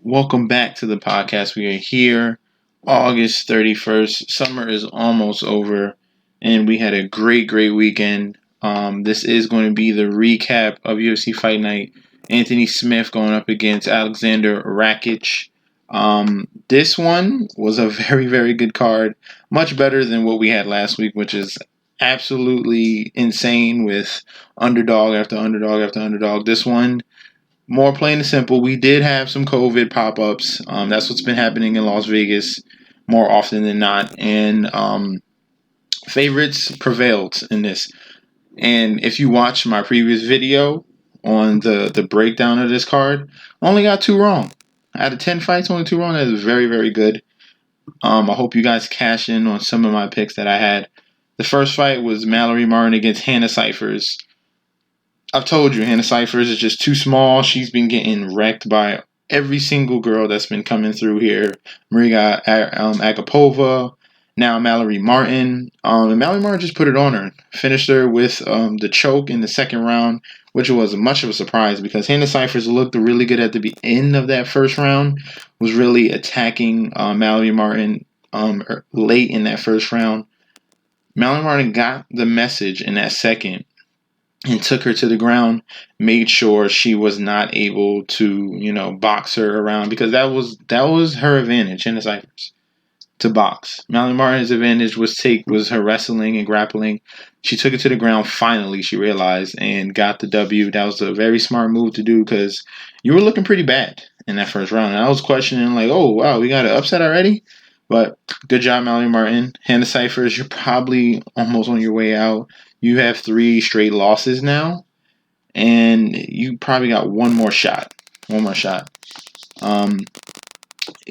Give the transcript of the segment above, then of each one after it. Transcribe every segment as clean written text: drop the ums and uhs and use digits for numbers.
Welcome back to the podcast. We are here August 31st. Summer is almost over, and we had a great weekend. This is going to be the recap of UFC Fight Night. Anthony Smith going up against Alexander Rakic. This one was a very good card. Much better than what we had last week, which is absolutely insane with underdog after underdog after underdog. This one more plain and simple, we did have some COVID pop ups. That's what's been happening in Las Vegas more often than not. And favorites prevailed in this. And if you watch my previous video on the breakdown of this card, I only got 2 wrong. Out of 10 fights, only 2 wrong. That is very good. I hope you guys cash in on some of my picks that I had. The first fight was Mallory Martin against Hannah Cyphers. I've told you, Hannah Cyphers is just too small. She's been getting wrecked by every single girl that's been coming through here. Maria Agapova, now Mallory Martin. And Mallory Martin just put it on her. Finished her with the choke in the second round, which was much of a surprise because Hannah Cyphers looked really good at the end of that first round, was really attacking Mallory Martin late in that first round. Mallory Martin got the message in that second and took her to the ground, made sure she was not able to, box her around because that was her advantage in the Cyphers, to box. Mallory Martin's advantage was her wrestling and grappling. She took it to the ground finally, she realized, and got the W. That was a very smart move to do because you were looking pretty bad in that first round. And I was questioning like, oh wow, we got an upset already? But good job, Mallory Martin. Hannah Cyphers, you're probably almost on your way out. You have 3 straight losses now, and you probably got one more shot. It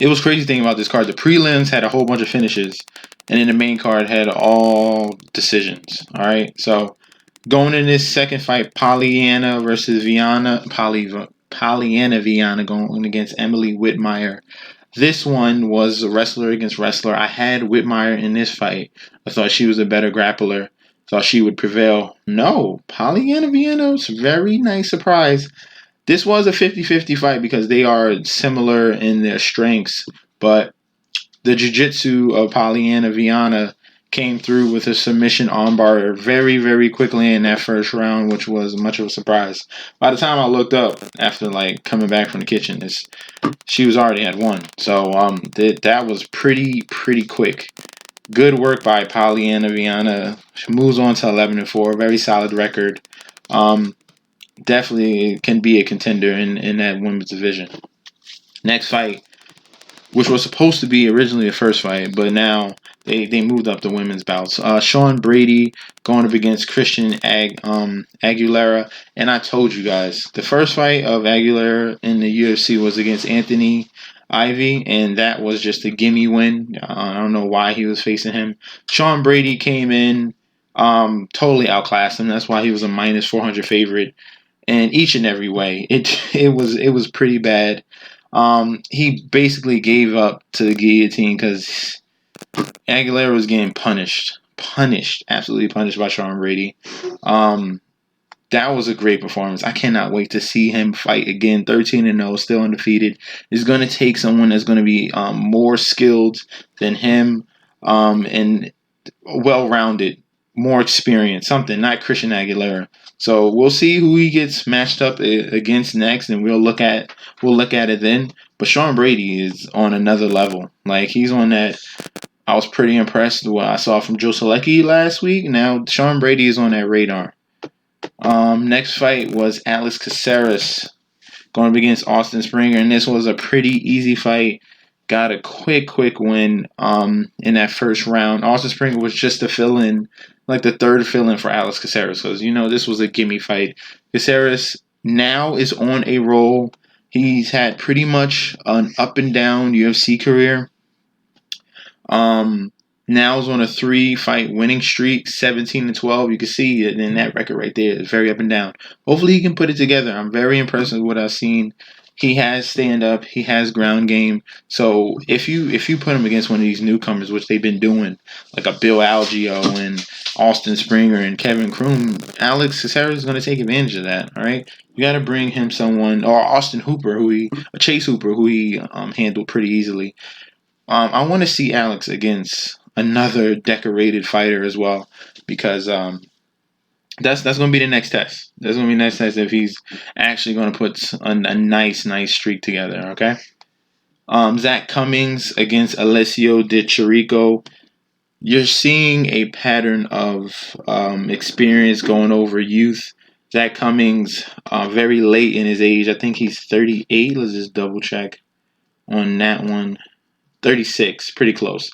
was crazy thing about this card. The prelims had a whole bunch of finishes, and then the main card had all decisions. All right, so going in this second fight, Pollyanna versus Viana. Pollyanna Viana going against Emily Whitmire. This one was wrestler against wrestler. I had Whitmire in this fight. I thought she was a better grappler. Thought she would prevail. No, Pollyanna Viana was a very nice surprise. This was a 50-50 fight because they are similar in their strengths, but the jiu-jitsu of Pollyanna Viana came through with a submission armbar very quickly in that first round, which was much of a surprise. By the time I looked up after coming back from the kitchen, she was already at 1. So that was pretty quick. Good work by Pollyanna Viana. She moves on to 11-4. Very solid record. Definitely can be a contender in that women's division. Next fight, which was supposed to be originally the first fight, but now they moved up the women's bouts. Sean Brady going up against Christian Aguilera. And I told you guys, the first fight of Aguilera in the UFC was against Anthony Ivy, and that was just a gimme win. I don't know why he was facing him. Sean Brady came in, totally outclassed him. That's why he was a minus 400 favorite in each and every way. It was pretty bad. He basically gave up to the guillotine because Aguilera was getting punished, absolutely punished by Sean Brady. That was a great performance. I cannot wait to see him fight again. 13-0, still undefeated. It's going to take someone that's going to be more skilled than him and well-rounded, more experienced, something, not Christian Aguilera. So we'll see who he gets matched up against next, and we'll look at it then. But Sean Brady is on another level. He's on that. I was pretty impressed with what I saw from Joe Solecki last week. Now Sean Brady is on that radar. Next fight was Alex Caceres going up against Austin Springer, and this was a pretty easy fight. Got a quick win in that first round. Austin Springer was just a fill-in, the third fill-in for Alex Caceres because, this was a gimme fight. Caceres now is on a roll. He's had pretty much an up-and-down UFC career. Now is on a 3-fight winning streak, 17-12. You can see it in that record right there. It's very up and down. Hopefully he can put it together. I'm very impressed with what I've seen. He has stand up. He has ground game. So if you put him against one of these newcomers, which they've been doing, like a Bill Algeo and Austin Springer and Kevin Kroom, Alex Cesaro is going to take advantage of that. All right, you got to bring him someone, or Austin Hooper, Chase Hooper, who he handled pretty easily. I want to see Alex against another decorated fighter as well, because that's going to be the next test. That's going to be the next test if he's actually going to put a nice streak together. Okay. Zach Cummings against Alessio Di Chirico. You're seeing a pattern of experience going over youth. Zach Cummings, very late in his age. I think he's 38. Let's just double check on that one. 36, pretty close.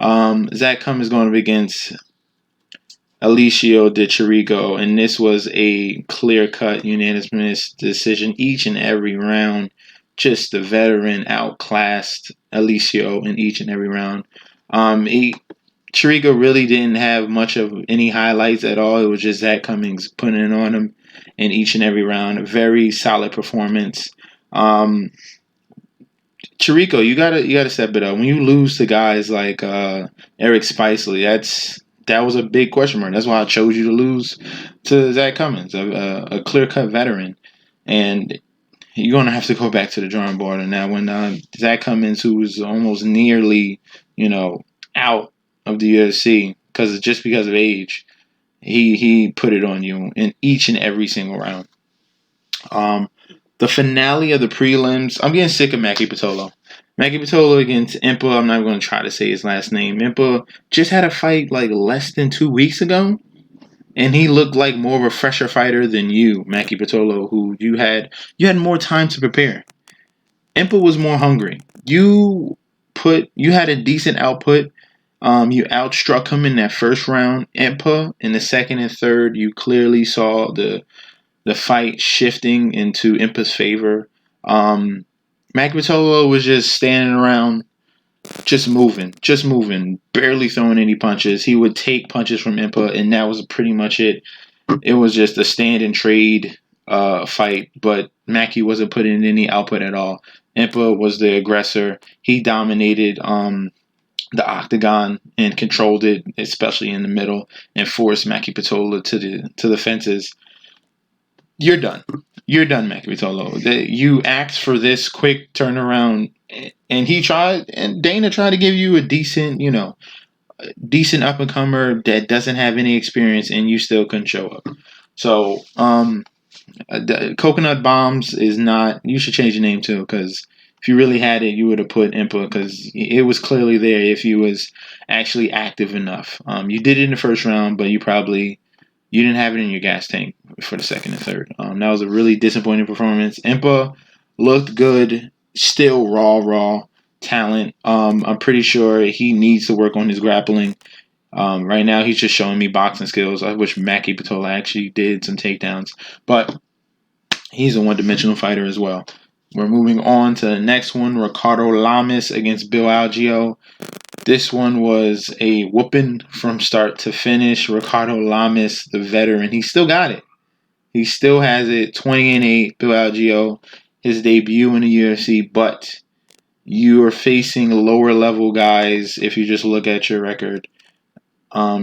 Zach Cummings going up against Alessio Di Chirico, and this was a clear-cut, unanimous decision each and every round. Just the veteran outclassed Alessio in each and every round. Chirico really didn't have much of any highlights at all. It was just Zach Cummings putting it on him in each and every round. A very solid performance. Chirico, you gotta step it up. When you lose to guys like Eric Spicely, that was a big question mark. That's why I chose you to lose to Zach Cummings, a clear-cut veteran. And you're going to have to go back to the drawing board on that one. Zach Cummings, who was almost nearly, out of the UFC because of age, he put it on you in each and every single round. The finale of the prelims, I'm getting sick of Maki Pitolo. Maki Pitolo against Impa, I'm not going to try to say his last name. Impa just had a fight like less than 2 weeks ago, and he looked like more of a fresher fighter than you, Maki Pitolo, who you had more time to prepare. Impa was more hungry. You had a decent output. You outstruck him in that first round. Impa in the second and third, you clearly saw the fight shifting into Impa's favor. Maki Pitolo was just standing around, just moving, barely throwing any punches. He would take punches from Impa, and that was pretty much it. It was just a stand and trade fight, but Maki wasn't putting in any output at all. Impa was the aggressor. He dominated the octagon and controlled it, especially in the middle, and forced Maki Pitolo to the fences. You're done. You're done, Maki Pitolo. You asked for this quick turnaround, and Dana tried to give you a decent up and comer that doesn't have any experience, and you still couldn't show up. So, Coconut Bombs is not. You should change your name too, because if you really had it, you would have put Impa, because it was clearly there if he was actually active enough. You did it in the first round, but you didn't have it in your gas tank for the second and third. That was a really disappointing performance. Impa looked good, still raw talent. I'm pretty sure he needs to work on his grappling. Right now, he's just showing me boxing skills. I wish Maki Pitolo actually did some takedowns, but he's a one-dimensional fighter as well. We're moving on to the next one, Ricardo Lamas against Bill Algeo. This one was a whooping from start to finish. Ricardo Lamas, the veteran, he still got it. He still has it, 20-8, Bill Algeo, his debut in the UFC, but you are facing lower level guys if you just look at your record.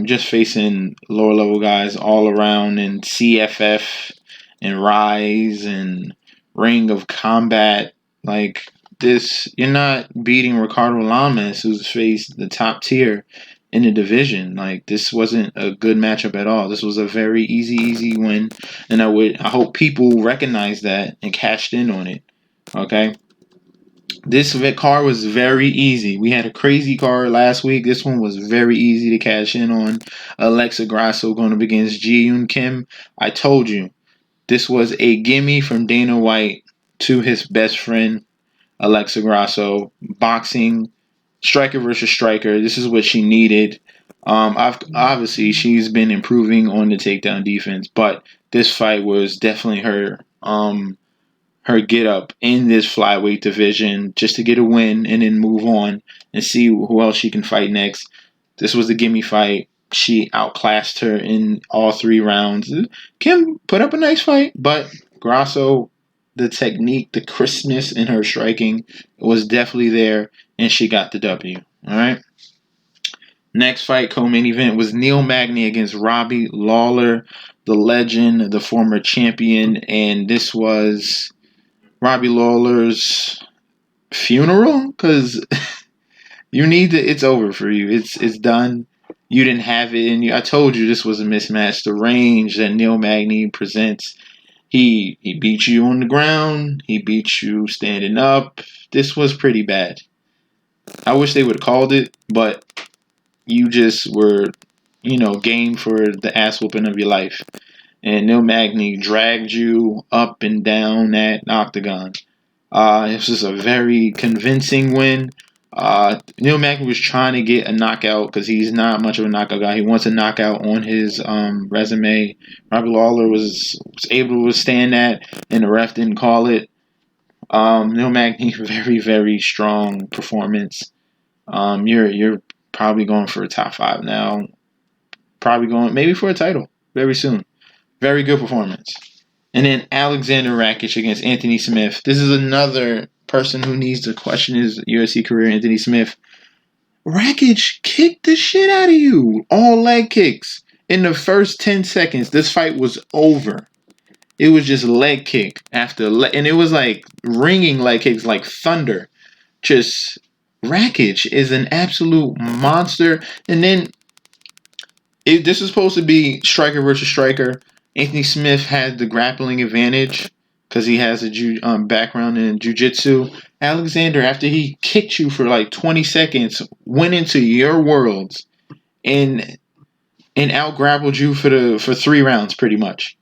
Just facing lower level guys all around in CFF and Rise and Ring of Combat. Like this, you're not beating Ricardo Lamas, who's faced the top tier in the division. Like, this wasn't a good matchup at all. This was a very easy win, and I hope people recognize that and cashed in on it. Okay. This card was very easy. We had a crazy card last week. This one was very easy to cash in on. Alexa Grasso going up against Ji Yoon Kim. I told you, this was a gimme from Dana White to his best friend, Alexa Grasso. Boxing, striker versus striker. This is what she needed. Obviously, she's been improving on the takedown defense, but this fight was definitely her get up in this flyweight division just to get a win and then move on and see who else she can fight next. This was the gimme fight. She outclassed her in all 3 rounds. Kim put up a nice fight, but Grasso the technique, the crispness in her striking was definitely there, and she got the W. All right. Next fight, co-main event, was Neil Magny against Robbie Lawler, the legend, the former champion, and this was Robbie Lawler's funeral because you need to. It's over for you. It's done. You didn't have it in you. I told you this was a mismatch. The range that Neil Magny presents. He beat you on the ground. He beat you standing up. This was pretty bad. I wish they would have called it, but you just were, game for the ass whooping of your life. And Neil Magny dragged you up and down that octagon. This was a very convincing win. Neil Magny was trying to get a knockout because he's not much of a knockout guy. He wants a knockout on his resume. Robbie Lawler was able to withstand that, and the ref didn't call it. Neil Magny, very, very strong performance. You're probably going for a top 5 now. Probably going maybe for a title very soon. Very good performance. And then Alexander Rakic against Anthony Smith. This is another person who needs to question his UFC career, Anthony Smith. Rakic kicked the shit out of you. All leg kicks. In the first 10 seconds, this fight was over. It was just leg kick after leg. And it was like ringing leg kicks like thunder. Just Rakic is an absolute monster. And then this is supposed to be striker versus striker. Anthony Smith had the grappling advantage because he has a background in jiu-jitsu. Alexander, after he kicked you for like 20 seconds, went into your worlds and out-grappled you for 3 rounds pretty much.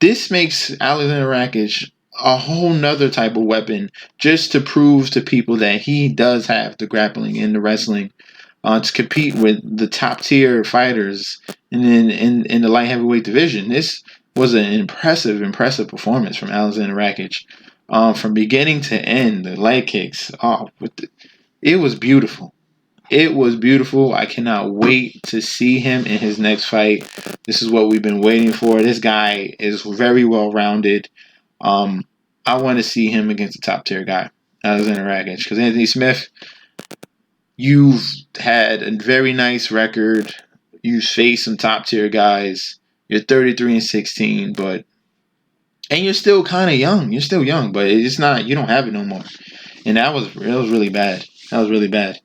This makes Alexander Rakic a whole nother type of weapon just to prove to people that he does have the grappling and the wrestling to compete with the top tier fighters in the light heavyweight division. This was an impressive performance from Alexander Rakic. From beginning to end, the leg kicks, it was beautiful. It was beautiful. I cannot wait to see him in his next fight. This is what we've been waiting for. This guy is very well rounded. I want to see him against a top tier guy, Alexander Rakic, because Anthony Smith, you've had a very nice record. You've faced some top tier guys. You're 33-16, and you're still kind of young. You're still young, but it's not. You don't have it no more. And that was really bad. That was really bad.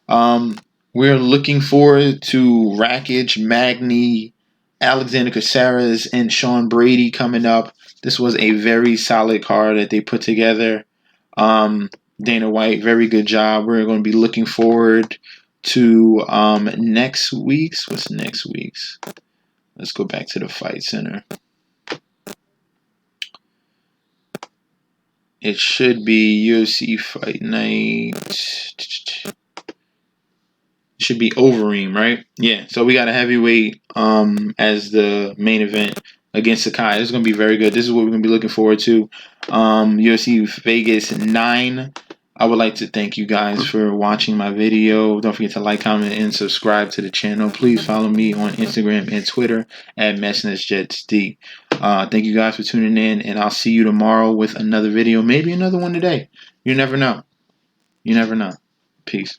We're looking forward to Rakic, Magny, Alexander Caceres, and Sean Brady coming up. This was a very solid card that they put together. Dana White, very good job. We're going to be looking forward to next week's. What's next week's? Let's go back to the Fight Center. It should be UFC Fight Night. It should be Overeem, right? Yeah. So we got a heavyweight as the main event against Sakai. This is going to be very good. This is what we're going to be looking forward to. UFC Vegas 9. I would like to thank you guys for watching my video. Don't forget to like, comment, and subscribe to the channel. Please follow me on Instagram and Twitter at MessNessJetsD. Thank you guys for tuning in, and I'll see you tomorrow with another video. Maybe another one today. You never know. You never know. Peace.